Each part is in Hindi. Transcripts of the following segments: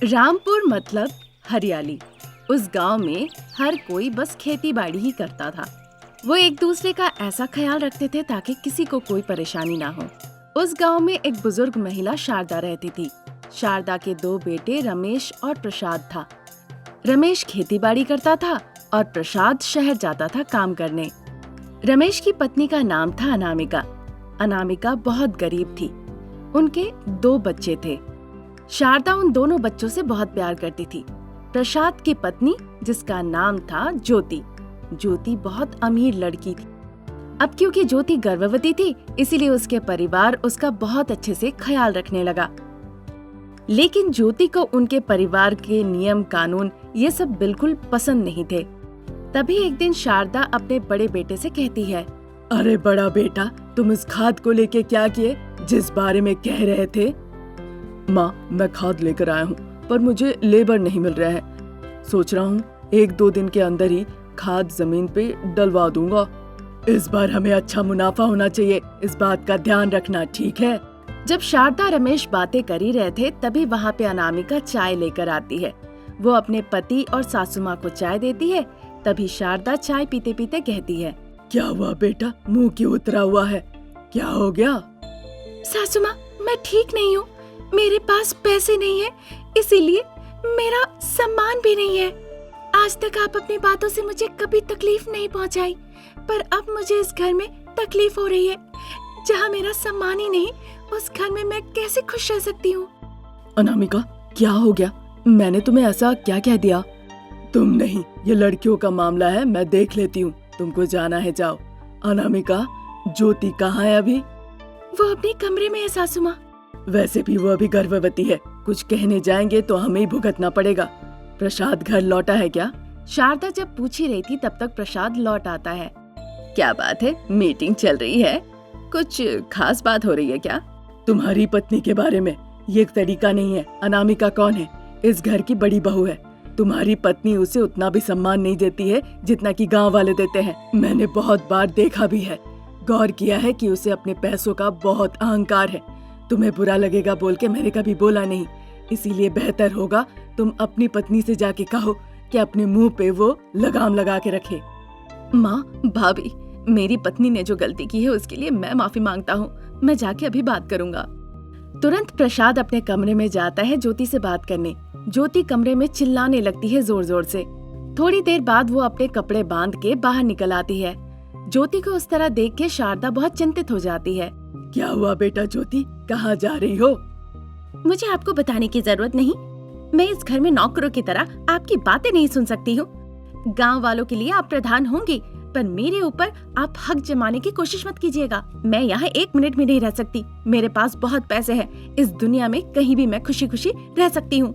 रामपुर मतलब हरियाली। उस गांव में हर कोई बस खेती बाड़ी ही करता था। वो एक दूसरे का ऐसा ख्याल रखते थे ताकि किसी को कोई परेशानी ना हो। उस गांव में एक बुजुर्ग महिला शारदा रहती थी। शारदा के दो बेटे रमेश और प्रसाद था। रमेश खेती बाड़ी करता था और प्रसाद शहर जाता था काम करने। रमेश की पत्नी का नाम था अनामिका। अनामिका बहुत गरीब थी। उनके दो बच्चे थे। शारदा उन दोनों बच्चों से बहुत प्यार करती थी। प्रसाद की पत्नी, जिसका नाम था ज्योति, ज्योति बहुत अमीर लड़की थी। अब क्योंकि ज्योति गर्भवती थी, इसीलिए उसके परिवार उसका बहुत अच्छे से ख्याल रखने लगा। लेकिन ज्योति को उनके परिवार के नियम कानून ये सब बिल्कुल पसंद नहीं थे। तभी एक दिन शारदा अपने बड़े बेटे से कहती है, अरे बड़ा बेटा, तुम इस खाद को लेके क्या किए जिस बारे में कह रहे थे? माँ, मैं खाद लेकर आया हूँ, पर मुझे लेबर नहीं मिल रहा है। सोच रहा हूँ 1-2 दिन के अंदर ही खाद जमीन पे डलवा दूंगा। इस बार हमें अच्छा मुनाफा होना चाहिए, इस बात का ध्यान रखना, ठीक है? जब शारदा रमेश बातें कर ही रहे थे, तभी वहाँ पे अनामिका चाय लेकर आती है। वो अपने पति और सासू माँ को चाय देती है। तभी शारदा चाय पीते पीते कहती है, क्या हुआ बेटा, मुंह क्यों उतरा हुआ है? क्या हो गया? सासू माँ, मैं ठीक नहीं हूँ। मेरे पास पैसे नहीं है, इसीलिए मेरा सम्मान भी नहीं है। आज तक आप अपनी बातों से मुझे कभी तकलीफ नहीं पहुँचाई, पर अब मुझे इस घर में तकलीफ हो रही है। जहाँ मेरा सम्मान ही नहीं, उस घर में मैं कैसे खुश रह सकती हूँ? अनामिका, क्या हो गया? मैंने तुम्हें ऐसा क्या कह दिया? तुम नहीं, ये लड़कियों का मामला है, मैं देख लेती हूँ। तुमको जाना है, जाओ। अनामिका, ज्योति कहाँ है अभी? वो अपने कमरे में है सासू माँ। वैसे भी वो अभी गर्भवती है, कुछ कहने जाएंगे तो हमें ही भुगतना पड़ेगा। प्रसाद घर लौटा है क्या? शारदा जब पूछ ही रही थी, तब तक प्रसाद लौट आता है। क्या बात है, मीटिंग चल रही है? कुछ खास बात हो रही है क्या? तुम्हारी पत्नी के बारे में ये एक तरीका नहीं है। अनामिका कौन है? इस घर की बड़ी बहू है। तुम्हारी पत्नी उसे उतना भी सम्मान नहीं देती है जितना कि गांव वाले देते हैं। मैंने बहुत बार देखा भी है, गौर किया है कि उसे अपने पैसों का बहुत अहंकार है। तुम्हें बुरा लगेगा बोल के मैंने कभी बोला नहीं, इसीलिए बेहतर होगा तुम अपनी पत्नी से जाके कहो कि अपने मुंह पे वो लगाम लगा के रखे। माँ, भाभी, मेरी पत्नी ने जो गलती की है उसके लिए मैं माफी मांगता हूँ। मैं जाके अभी बात करूँगा। तुरंत प्रसाद अपने कमरे में जाता है ज्योति से बात करने। ज्योति कमरे में चिल्लाने लगती है जोर जोर से। थोड़ी देर बाद वो अपने कपड़े बांध के बाहर निकल आती है। ज्योति को उस तरह देख के शारदा बहुत चिंतित हो जाती है। क्या हुआ बेटा ज्योति, कहाँ जा रही हो? मुझे आपको बताने की जरूरत नहीं। मैं इस घर में नौकरों की तरह आपकी बातें नहीं सुन सकती हूँ। गाँव वालों के लिए आप प्रधान होंगी, पर मेरे ऊपर आप हक जमाने की कोशिश मत कीजिएगा। मैं यहाँ 1 मिनट भी नहीं रह सकती। मेरे पास बहुत पैसे हैं। इस दुनिया में कहीं भी मैं खुशी खुशी रह सकती हूँ।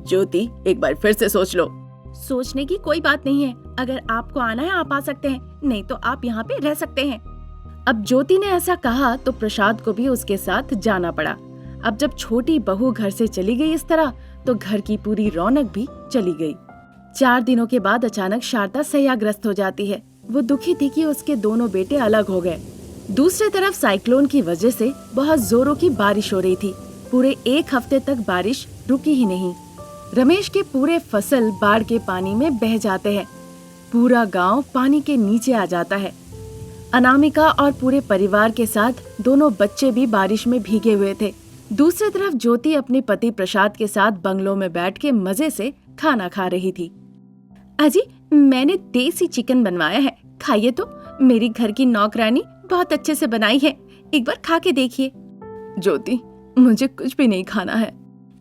ज्योति, एक बार फिर से सोच लो। सोचने की कोई बात नहीं है। अगर आपको आना है आप आ सकते हैं, नहीं तो आप यहाँ पे रह सकते हैं। अब ज्योति ने ऐसा कहा तो प्रसाद को भी उसके साथ जाना पड़ा। अब जब छोटी बहू घर से चली गई इस तरह, तो घर की पूरी रौनक भी चली गई। 4 दिनों के बाद अचानक शारदा सयाग्रस्त हो जाती है। वो दुखी थी कि उसके दोनों बेटे अलग हो गए। दूसरी तरफ साइक्लोन की वजह से बहुत जोरों की बारिश हो रही थी। पूरे 1 हफ्ते तक बारिश रुकी ही नहीं। रमेश के पूरे फसल बाढ़ के पानी में बह जाते हैं। पूरा गांव पानी के नीचे आ जाता है। अनामिका और पूरे परिवार के साथ दोनों बच्चे भी बारिश में भीगे हुए थे। दूसरी तरफ ज्योति अपने पति प्रसाद के साथ बंगलों में बैठ के मजे से खाना खा रही थी। अजी, मैंने देसी चिकन बनवाया है, खाइए तो। मेरी घर की नौकरानी बहुत अच्छे से बनाई है, एक बार खा के देखिए। ज्योति, मुझे कुछ भी नहीं खाना है।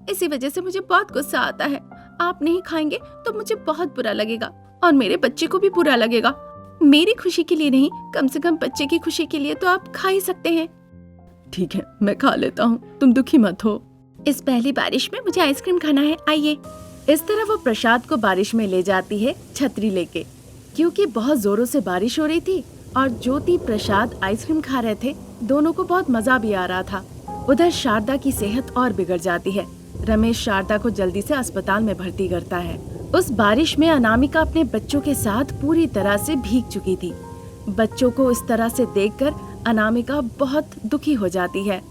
इसी वजह से मुझे बहुत गुस्सा आता है। आप नहीं खाएंगे तो मुझे बहुत बुरा लगेगा और मेरे बच्चे को भी बुरा लगेगा। मेरी खुशी के लिए नहीं, कम से कम बच्चे की खुशी के लिए तो आप खा ही सकते हैं। ठीक है, मैं खा लेता हूँ, तुम दुखी मत हो। इस पहली बारिश में मुझे आइसक्रीम खाना है, आइए। इस तरह वो प्रसाद को बारिश में ले जाती है छतरी लेके, क्योंकि बहुत जोरों से बारिश हो रही थी और ज्योति प्रसाद आइसक्रीम खा रहे थे। दोनों को बहुत मजा भी आ रहा था। उधर शारदा की सेहत और बिगड़ जाती है। रमेश शारदा को जल्दी से अस्पताल में भर्ती करता है। उस बारिश में अनामिका अपने बच्चों के साथ पूरी तरह से भीग चुकी थी। बच्चों को इस तरह से देखकर अनामिका बहुत दुखी हो जाती है।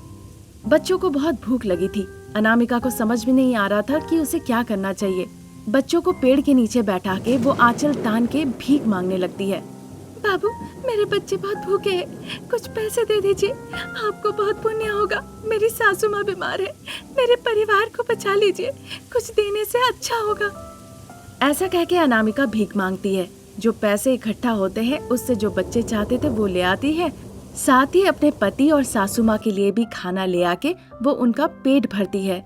बच्चों को बहुत भूख लगी थी। अनामिका को समझ में नहीं आ रहा था कि उसे क्या करना चाहिए। बच्चों को पेड़ के नीचे बैठा के वो आंचल तान के भीख मांगने लगती है। बाबू, मेरे बच्चे बहुत भूखे हैं, कुछ पैसे दे दीजिए, आपको बहुत पुण्य होगा। मेरी सासू माँ बीमार है, मेरे परिवार को बचा लीजिए, कुछ देने से अच्छा होगा। ऐसा कह के अनामिका भीख मांगती है। जो पैसे इकट्ठा होते हैं उससे जो बच्चे चाहते थे वो ले आती है। साथ ही अपने पति और सासू माँ के लिए भी खाना ले आके वो उनका पेट भरती है।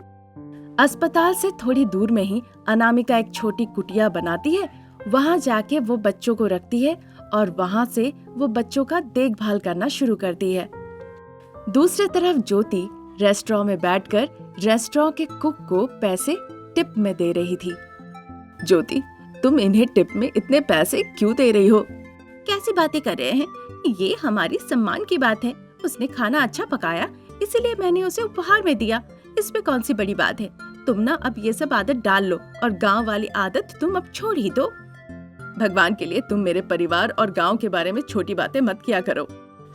अस्पताल से थोड़ी दूर में ही अनामिका एक छोटी कुटिया बनाती है। वहाँ जाके वो बच्चों को रखती है और वहाँ से वो बच्चों का देखभाल करना शुरू करती है। दूसरी तरफ ज्योति रेस्टोरेंट में बैठकर रेस्टोरेंट के कुक को पैसे टिप में दे रही थी। ज्योति, तुम इन्हें टिप में इतने पैसे क्यों दे रही हो? कैसी बातें कर रहे हैं? ये हमारी सम्मान की बात है। उसने खाना अच्छा पकाया, इसलिए मैंने उसे उपहार में दिया। इसमें कौन सी बड़ी बात है? तुम ना अब ये सब आदत डाल लो और गांव वाली आदत तुम अब छोड़ ही दो। भगवान के लिए तुम मेरे परिवार और गांव के बारे में छोटी बातें मत किया करो।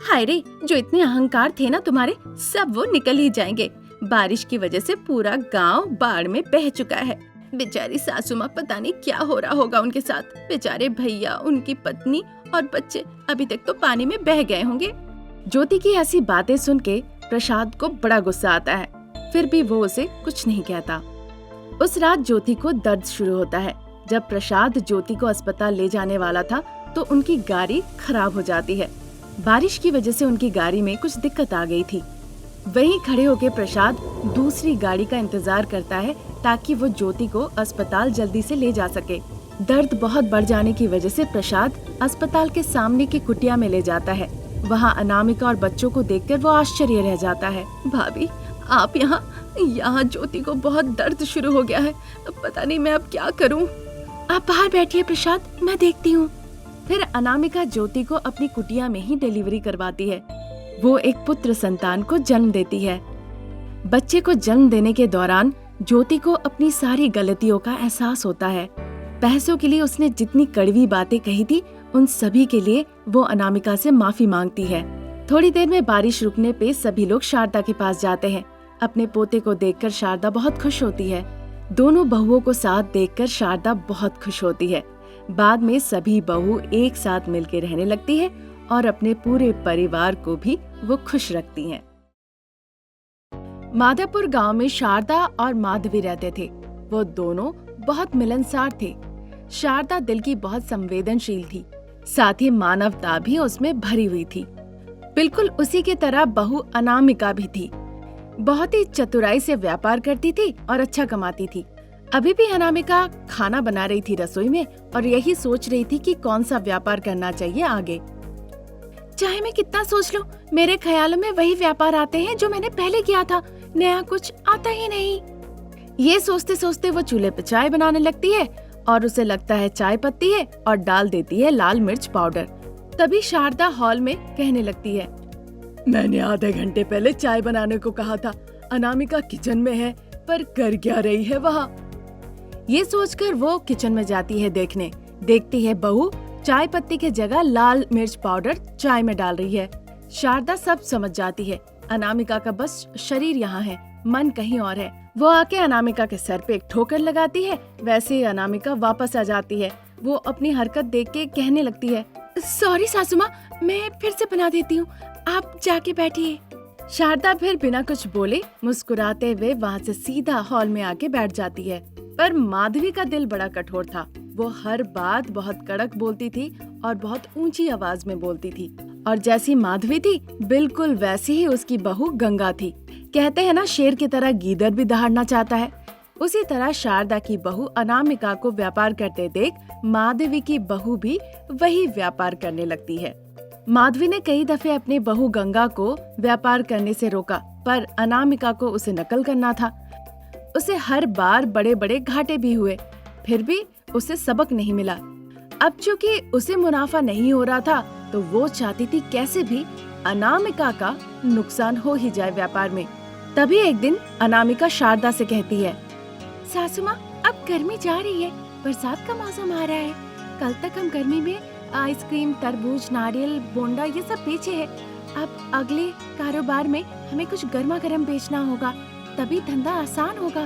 हाय रे, जो इतने अहंकार थे ना तुम्हारे, सब वो निकल ही जाएंगे। बारिश की वजह से पूरा गांव बाढ़ में बह चुका है। बेचारी सासू माँ, पता नहीं क्या हो रहा होगा उनके साथ। बेचारे भैया, उनकी पत्नी और बच्चे अभी तक तो पानी में बह गए होंगे। ज्योति की ऐसी बातें सुन के प्रसाद को बड़ा गुस्सा आता है, फिर भी वो उसे कुछ नहीं कहता। उस रात ज्योति को दर्द शुरू होता है। जब प्रसाद ज्योति को अस्पताल ले जाने वाला था तो उनकी गाड़ी खराब हो जाती है। बारिश की वजह से उनकी गाड़ी में कुछ दिक्कत आ गई थी। वहीं खड़े होकर प्रसाद दूसरी गाड़ी का इंतजार करता है ताकि वो ज्योति को अस्पताल जल्दी से ले जा सके। दर्द बहुत बढ़ जाने की वजह से प्रसाद अस्पताल के सामने की कुटिया में ले जाता है। वहाँ अनामिका और बच्चों को देखकर वो आश्चर्य रह जाता है। भाभी, आप यहाँ ज्योति को बहुत दर्द शुरू हो गया है, पता नहीं मैं अब क्या करूँ। आप बाहर बैठिए प्रसाद, मैं देखती हूँ। फिर अनामिका ज्योति को अपनी कुटिया में ही डिलीवरी करवाती है। वो एक पुत्र संतान को जन्म देती है। बच्चे को जन्म देने के दौरान ज्योति को अपनी सारी गलतियों का एहसास होता है। पैसों के लिए उसने जितनी कड़वी बातें कही थी, उन सभी के लिए वो अनामिका से माफी मांगती है। थोड़ी देर में बारिश रुकने पे सभी लोग शारदा के पास जाते हैं। अपने पोते को देखकर शारदा बहुत खुश होती है। दोनों बहुओं को साथ देखकर शारदा बहुत खुश होती है। बाद में सभी बहू एक साथ मिलकर रहने लगती है और अपने पूरे परिवार को भी वो खुश रखती हैं। माधवपुर गांव में शारदा और माधवी रहते थे। वो दोनों बहुत मिलनसार थे। शारदा दिल की बहुत संवेदनशील थी, साथ ही मानवता भी उसमें भरी हुई थी। बिल्कुल उसी की तरह बहू अनामिका भी थी। बहुत ही चतुराई से व्यापार करती थी और अच्छा कमाती थी। अभी भी अनामिका खाना बना रही थी रसोई में और यही सोच रही थी कि कौन सा व्यापार करना चाहिए आगे। चाहे मैं कितना सोच लूं, मेरे ख्यालों में वही व्यापार आते हैं जो मैंने पहले किया था, नया कुछ आता ही नहीं। ये सोचते सोचते वो चूल्हे पे चाय बनाने लगती है और उसे लगता है चाय पत्ती है और डाल देती है लाल मिर्च पाउडर। तभी शारदा हॉल में कहने लगती है, मैंने आधे घंटे पहले चाय बनाने को कहा था। अनामिका किचन में है, पर कर क्या रही है वहाँ? ये सोचकर वो किचन में जाती है देखने। देखती है बहू चाय पत्ती के जगह लाल मिर्च पाउडर चाय में डाल रही है। शारदा सब समझ जाती है। अनामिका का बस शरीर यहाँ है, मन कहीं और है। वो आके अनामिका के सर पे एक ठोकर लगाती है। वैसे ही अनामिका वापस आ जाती है। वो अपनी हरकत देख के कहने लगती है, सॉरी सासू माँ, मैं फिर से बना देती हूँ, आप जाके बैठिए। शारदा फिर बिना कुछ बोले मुस्कुराते हुए वहाँ से सीधा हॉल में आके बैठ जाती है। पर माधवी का दिल बड़ा कठोर था। वो हर बात बहुत कड़क बोलती थी और बहुत ऊंची आवाज में बोलती थी। और जैसी माधवी थी बिल्कुल वैसी ही उसकी बहू गंगा थी। कहते हैं ना, शेर की तरह गीदड़ भी दहाड़ना चाहता है। उसी तरह शारदा की बहू अनामिका को व्यापार करते देख माधवी की बहू भी वही व्यापार करने लगती है। माधवी ने कई दफे अपनी बहू गंगा को व्यापार करने से रोका, पर अनामिका को उसे नकल करना था। उसे हर बार बड़े बड़े घाटे भी हुए, फिर भी उसे सबक नहीं मिला। अब चूंकि उसे मुनाफा नहीं हो रहा था तो वो चाहती थी कैसे भी अनामिका का नुकसान हो ही जाए व्यापार में। तभी एक दिन अनामिका शारदा से कहती है, सासू माँ, अब गर्मी जा रही है, बरसात का मौसम आ रहा है। कल तक हम गर्मी में आइसक्रीम, तरबूज, नारियल, बोंडा ये सब बेचे हैं। अब अगले कारोबार में हमें कुछ गर्मा गर्म बेचना होगा। तभी धंधा आसान होगा।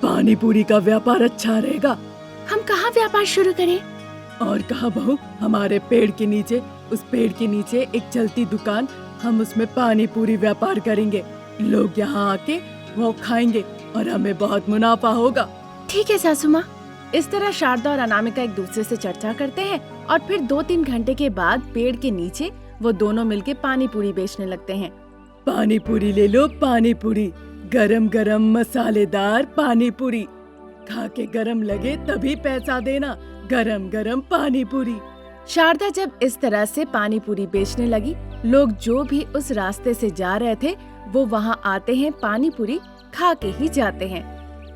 पानी पूरी का व्यापार अच्छा रहेगा। हम कहाँ व्यापार शुरू करें? और कहा बहू, हमारे पेड़ के नीचे, उस पेड़ के नीचे एक चलती दुकान, हम उसमें पानी पूरी व्यापार करेंगे। लोग यहाँ आके वो खाएंगे और हमें बहुत मुनाफा होगा। ठीक है सासू माँ। इस तरह शारदा और अनामिका एक दूसरे से चर्चा करते हैं और फिर 2-3 घंटे के बाद पेड़ के नीचे वो दोनों मिलके पानी पूरी बेचने लगते हैं। पानी पूरी ले लो, पानी पूरी, गरम गरम मसालेदार पानी पूरी, खा के गरम लगे तभी पैसा देना, गरम गरम पानी पूरी। शारदा जब इस तरह से पानी पूरी बेचने लगी, लोग जो भी उस रास्ते से जा रहे थे वो वहाँ आते हैं, पानी पूरी खा के ही जाते हैं।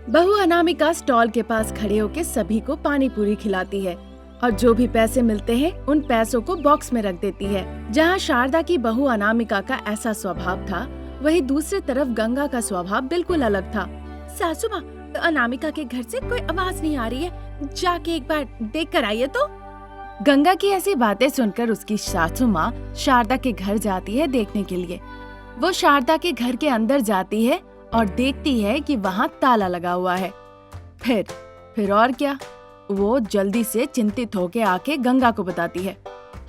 बहू अनामिका स्टॉल के पास खड़े होकर सभी को पानी पूरी खिलाती है और जो भी पैसे मिलते हैं उन पैसों को बॉक्स में रख देती है। जहाँ शारदा की बहू अनामिका का ऐसा स्वभाव था, वहीं दूसरी तरफ गंगा का स्वभाव बिल्कुल अलग था। सासू माँ, अनामिका के घर से कोई आवाज नहीं आ रही है, जाके एक बार देख कर आइए तो। गंगा की ऐसी बातें सुनकर उसकी सासू माँ शारदा के घर जाती है देखने के लिए। वो शारदा के घर के अंदर जाती है और देखती है कि वहाँ ताला लगा हुआ है। फिर और क्या, वो जल्दी से चिंतित होके आके गंगा को बताती है।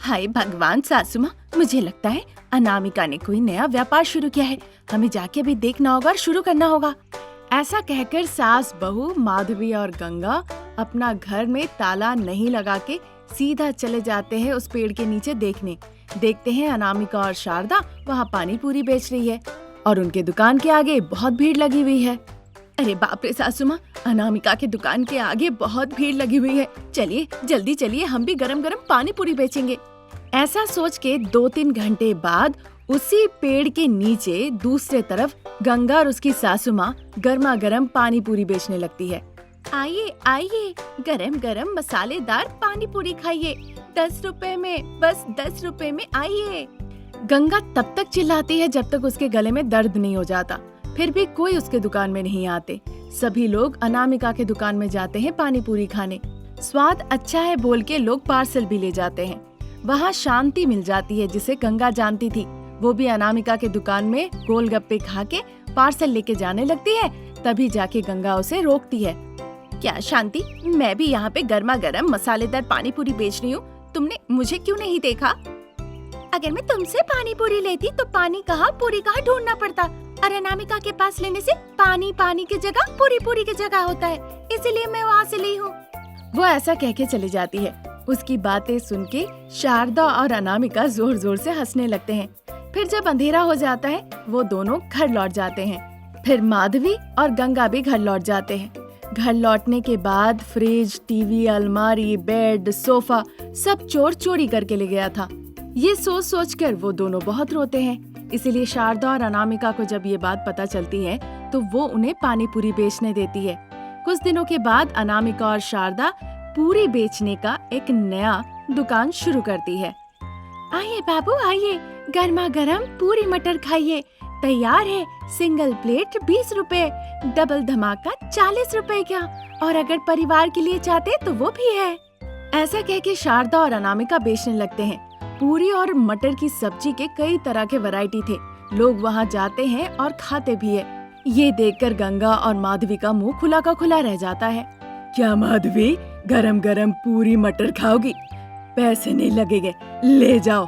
हाय भगवान सासू माँ, मुझे लगता है अनामिका ने कोई नया व्यापार शुरू किया है, हमें जाके भी देखना होगा और शुरू करना होगा। ऐसा कहकर सास बहू माधवी और गंगा अपना घर में ताला नहीं लगा के सीधा चले जाते हैं उस पेड़ के नीचे देखने। देखते हैं अनामिका और शारदा वहाँ पानी पूरी बेच रही है और उनके दुकान के आगे बहुत भीड़ लगी हुई है। अरे बाप रे सासू माँ, अनामिका के दुकान के आगे बहुत भीड़ लगी हुई है, चलिए जल्दी चलिए, हम भी गरम गरम पानी पूरी बेचेंगे। ऐसा सोच के 2-3 घंटे बाद उसी पेड़ के नीचे दूसरे तरफ गंगा और उसकी सासू माँ गर्मा गर्म पानी पूरी बेचने लगती है। आइए आइए, गरम गरम मसालेदार पानी पूरी खाइए, 10 रुपए में, बस 10 रुपए में आइए। गंगा तब तक चिल्लाती है जब तक उसके गले में दर्द नहीं हो जाता। फिर भी कोई उसके दुकान में नहीं आते। सभी लोग अनामिका के दुकान में जाते हैं पानी पूरी खाने। स्वाद अच्छा है बोल के लोग पार्सल भी ले जाते हैं। वहाँ शांति मिल जाती है जिसे गंगा जानती थी। वो भी अनामिका के दुकान में गोलगप्पे खा के पार्सल लेके जाने लगती है। तभी जाके गंगा उसे रोकती है। क्या शांति, मैं भी यहाँ पे गर्मा गर्म मसालेदार पानी पूरी बेच रही हूँ, तुमने मुझे क्यों नहीं देखा? अगर मैं तुमसे पानी पूरी लेती तो पानी कहाँ पूरी कहाँ ढूंढना पड़ता, और अनामिका के पास लेने से पानी पानी की जगह पूरी पूरी की जगह होता है, इसीलिए मैं वहाँ से ली हूँ। वो ऐसा कह के चली जाती है। उसकी बातें सुन के शारदा और अनामिका जोर जोर से हंसने लगते हैं। फिर जब अंधेरा हो जाता है वो दोनों घर लौट जाते हैं। फिर माधवी और गंगा भी घर लौट जाते हैं। घर लौटने के बाद फ्रिज, टीवी, अलमारी, बेड, सोफा सब चोर चोरी करके ले गया था। ये सोच सोच कर वो दोनों बहुत रोते हैं। इसीलिए शारदा और अनामिका को जब ये बात पता चलती है तो वो उन्हें पानी पूरी बेचने देती है। कुछ दिनों के बाद अनामिका और शारदा पूरी बेचने का एक नया दुकान शुरू करती है। आइए बाबू आइए, गर्मा गर्म पूरी मटर खाइए, तैयार है सिंगल प्लेट 20 रुपए, डबल धमाका 40 रुपए का, और अगर परिवार के लिए चाहते तो वो भी है। ऐसा कह के शारदा और अनामिका बेचने लगते हैं। पूरी और मटर की सब्जी के कई तरह के वैरायटी थे। लोग वहाँ जाते हैं और खाते भी है। ये देखकर गंगा और माधवी का मुंह खुला का खुला रह जाता है। क्या माधवी, गरम गरम पूरी मटर खाओगी? पैसे नहीं लगेंगे, ले जाओ।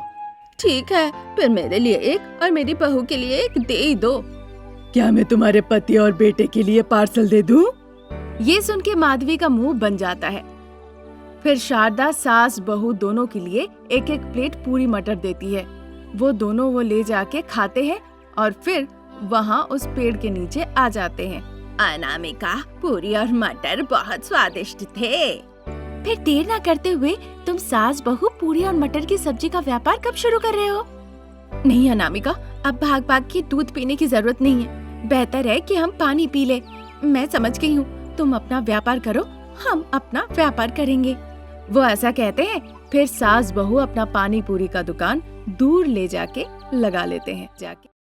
ठीक है, फिर मेरे लिए एक और मेरी बहू के लिए एक दे ही दो। क्या मैं तुम्हारे पति और बेटे के लिए पार्सल दे दूं? ये सुन के माधवी का मुंह बन जाता है। फिर शारदा सास बहू दोनों के लिए एक एक प्लेट पूरी मटर देती है। वो दोनों वो ले जाके खाते हैं और फिर वहाँ उस पेड़ के नीचे आ जाते हैं। अनामिका, पूरी और मटर बहुत स्वादिष्ट थे। फिर देर ना करते हुए तुम सास बहू पूरी और मटर की सब्जी का व्यापार कब शुरू कर रहे हो? नहीं अनामिका, अब भाग भाग के दूध पीने की जरूरत नहीं है। बेहतर है कि हम पानी पी ले। मैं समझ गई हूँ, तुम अपना व्यापार करो, हम अपना व्यापार करेंगे। वो ऐसा कहते हैं। फिर सास बहू अपना पानी पूरी का दुकान दूर ले जाके लगा लेते हैं।